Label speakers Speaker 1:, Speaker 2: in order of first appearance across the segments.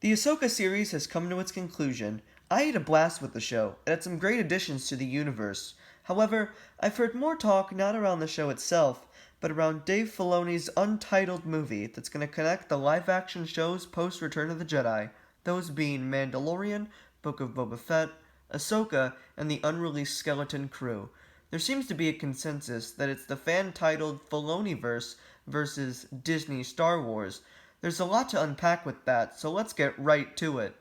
Speaker 1: The Ahsoka series has come to its conclusion. I had a blast with the show, and had some great additions to the universe. However, I've heard more talk not around the show itself, but around Dave Filoni's untitled movie that's going to connect the live-action shows post-Return of the Jedi, those being Mandalorian, Book of Boba Fett, Ahsoka, and the unreleased Skeleton Crew. There seems to be a consensus that it's the fan-titled Filoniverse versus Disney Star Wars. There's a lot to unpack with that, so let's get right to it.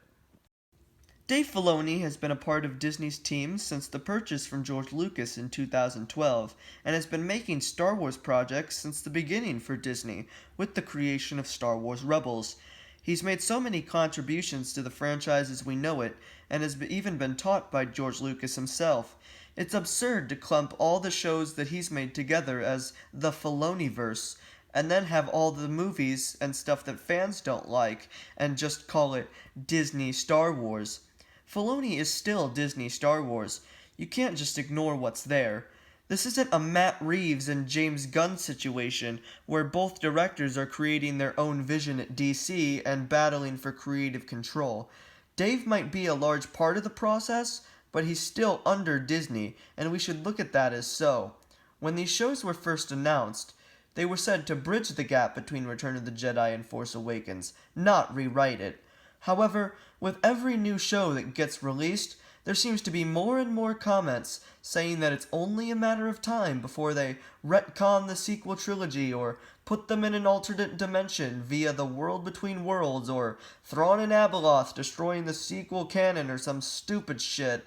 Speaker 1: Dave Filoni has been a part of Disney's team since the purchase from George Lucas in 2012, and has been making Star Wars projects since the beginning for Disney, with the creation of Star Wars Rebels. He's made so many contributions to the franchise as we know it, and has even been taught by George Lucas himself. It's absurd to clump all the shows that he's made together as the Filoniverse, and then have all the movies and stuff that fans don't like, and just call it Disney Star Wars. Filoni is still Disney Star Wars. You can't just ignore what's there. This isn't a Matt Reeves and James Gunn situation, where both directors are creating their own vision at DC and battling for creative control. Dave might be a large part of the process, but he's still under Disney, and we should look at that as so. When these shows were first announced, they were said to bridge the gap between Return of the Jedi and Force Awakens, not rewrite it. However, with every new show that gets released, there seems to be more and more comments saying that it's only a matter of time before they retcon the sequel trilogy or put them in an alternate dimension via the World Between Worlds or Thrawn and Abeloth destroying the sequel canon or some stupid shit.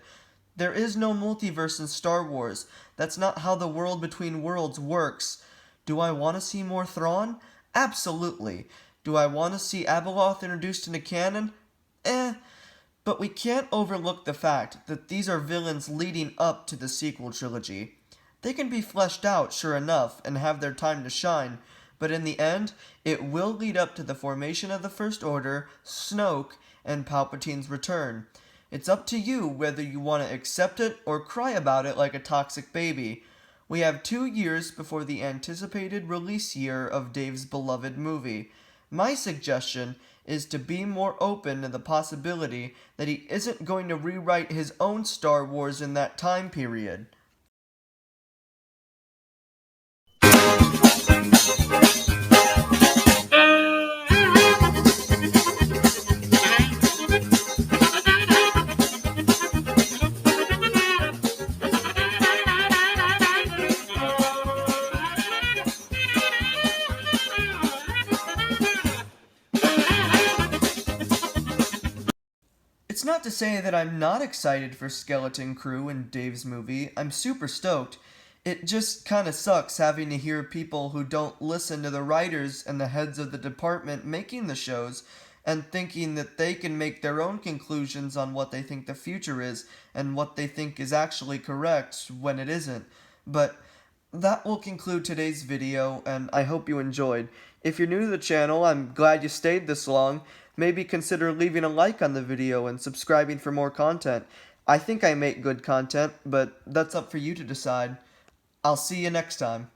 Speaker 1: There is no multiverse in Star Wars. That's not how the World Between Worlds works. Do I want to see more Thrawn? Absolutely. Do I want to see Abeloth introduced into canon? But we can't overlook the fact that these are villains leading up to the sequel trilogy. They can be fleshed out, sure enough, and have their time to shine, but in the end, it will lead up to the formation of the First Order, Snoke, and Palpatine's return. It's up to you whether you want to accept it or cry about it like a toxic baby. We have 2 years before the anticipated release year of Dave's beloved movie. My suggestion is to be more open to the possibility that he isn't going to rewrite his own Star Wars in that time period. It's not to say that I'm not excited for Skeleton Crew and Dave's movie. I'm super stoked. It just kinda sucks having to hear people who don't listen to the writers and the heads of the department making the shows and thinking that they can make their own conclusions on what they think the future is and what they think is actually correct when it isn't. But that will conclude today's video, and I hope you enjoyed. If you're new to the channel, I'm glad you stayed this long. Maybe consider leaving a like on the video and subscribing for more content. I think I make good content, but that's up for you to decide. I'll see you next time.